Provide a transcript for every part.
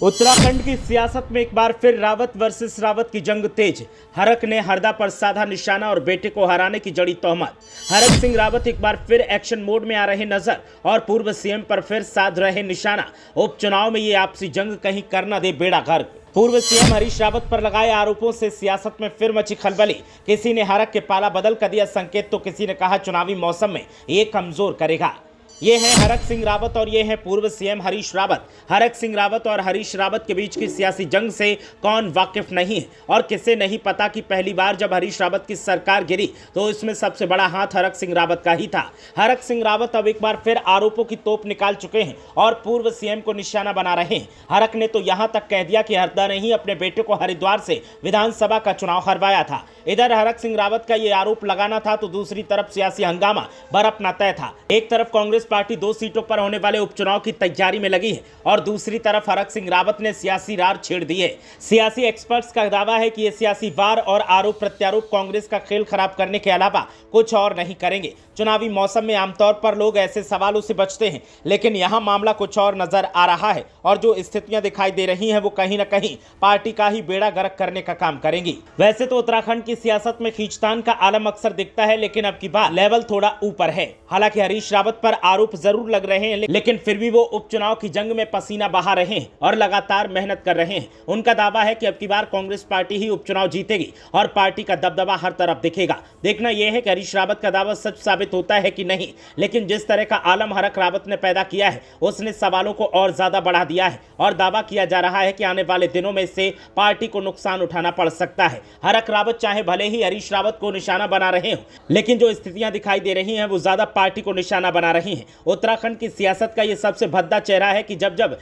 उत्तराखंड की सियासत में एक बार फिर रावत वर्सेस रावत की जंग तेज। हरक ने हरदा पर साधा निशाना और बेटे को हराने की जड़ी तोहमत। हरक सिंह रावत एक बार फिर एक्शन मोड में आ रहे नजर और पूर्व सीएम पर फिर साध रहे निशाना। उपचुनाव में ये आपसी जंग कहीं कर न दे बेड़ा गर्क। पूर्व सीएम हरीश रावत पर लगाए आरोपों से सियासत में फिर मची खलबली। किसी ने हरक के पाला बदल कर दिया संकेत तो किसी ने कहा चुनावी मौसम में ये कमजोर करेगा। ये है हरक सिंह रावत और ये है पूर्व सीएम हरीश रावत। हरक सिंह रावत और हरीश रावत के बीच की सियासी जंग से कौन वाकिफ नहीं है और किसे नहीं पता कि पहली बार जब हरीश रावत की सरकार गिरी तो इसमें सबसे बड़ा हाथ हरक सिंह रावत का ही था। हरक सिंह रावत अब एक बार फिर आरोपों की तोप निकाल चुके हैं और पूर्व सीएम को निशाना बना रहे हैं। हरक ने तो यहां तक कह दिया कि हरदा ने ही अपने बेटे को हरिद्वार से विधानसभा का चुनाव हरवाया था। इधर हरक सिंह रावत का ये आरोप लगाना था तो दूसरी तरफ सियासी हंगामा बरपना तय था। एक तरफ कांग्रेस पार्टी 2 सीटों पर होने वाले उपचुनाव की तैयारी में लगी है और दूसरी तरफ हरक सिंह रावत ने सियासी रार छेड़ दी है। सियासी एक्सपर्ट्स का दावा है कि ये सियासी वार और आरोप प्रत्यारोप कांग्रेस का खेल खराब करने के अलावा कुछ और नहीं करेंगे। चुनावी मौसम में आमतौर पर लोग ऐसे सवालों से बचते हैं, लेकिन यहां मामला कुछ और नजर आ रहा है और जो स्थितियां दिखाई दे रही हैं वो कहीं ना कहीं पार्टी का ही बेड़ा गर्क करने का काम करेंगी। वैसे तो उत्तराखंड की सियासत में खींचतान का आलम अक्सर दिखता है, लेकिन अब की बार लेवल थोड़ा ऊपर है। हालांकि हरीश रावत पर आरोप जरूर लग रहे हैं, लेकिन फिर भी वो उपचुनाव की जंग में पसीना बहा रहे हैं और लगातार मेहनत कर रहे हैं। उनका दावा है कि अब की बार कांग्रेस पार्टी ही उपचुनाव जीतेगी और पार्टी का दबदबा हर तरफ दिखेगा। देखना यह है कि हरीश रावत का दावा सच साबित होता है कि नहीं, लेकिन जिस तरह का आलम हरक रावत ने पैदा किया है उसने सवालों को और ज्यादा बढ़ा दिया है और दावा किया जा रहा है कि आने वाले दिनों में से पार्टी को नुकसान उठाना पड़ सकता है। हरक रावत चाहे भले ही हरीश रावत को निशाना बना रहे हो, लेकिन जो स्थितियां दिखाई दे रही हैं वो ज्यादा पार्टी को निशाना बना रही हैं। उत्तराखंड की सियासत का ये सबसे भद्दा चेहरा है कि जब जब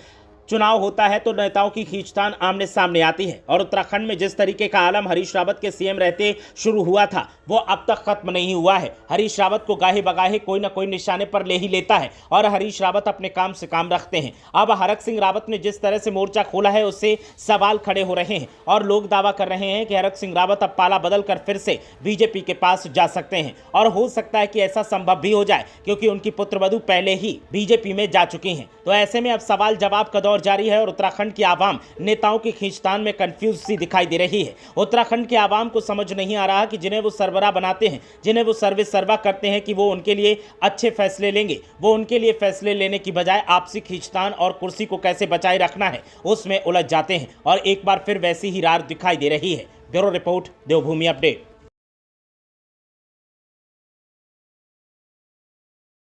चुनाव होता है तो नेताओं की खींचतान आमने सामने आती है और उत्तराखंड में जिस तरीके का आलम हरीश रावत के सीएम रहते शुरू हुआ था वो अब तक खत्म नहीं हुआ है। हरीश रावत को गाहे बगाहे कोई ना कोई निशाने पर ले ही लेता है और हरीश रावत अपने काम से काम रखते हैं। अब हरक सिंह रावत ने जिस तरह से मोर्चा खोला है उससे सवाल खड़े हो रहे हैं और लोग दावा कर रहे हैं कि हरक सिंह रावत अब पाला बदल कर फिर से बीजेपी के पास जा सकते हैं और हो सकता है कि ऐसा संभव भी हो जाए क्योंकि उनकी पुत्रवधू पहले ही बीजेपी में जा चुकी हैं। तो ऐसे में अब सवाल जवाब का दौर जारी है और उत्तराखंड की आवाम नेताओं की खींचतान में कंफ्यूज सी दिखाई दे रही है। उत्तराखंड के आवाम को समझ नहीं आ रहा कि जिन्हें वो सरबराह बनाते हैं, जिन्हें वो सर्वा करते हैं कि वो उनके लिए अच्छे फैसले लेंगे, वो उनके लिए फैसले लेने की बजाय आपसी खींचतान और कुर्सी को कैसे बचाए रखना है उसमें उलझ जाते हैं और एक बार फिर वैसी ही रार दिखाई दे रही है। ब्यूरो रिपोर्ट, देवभूमि अपडेट।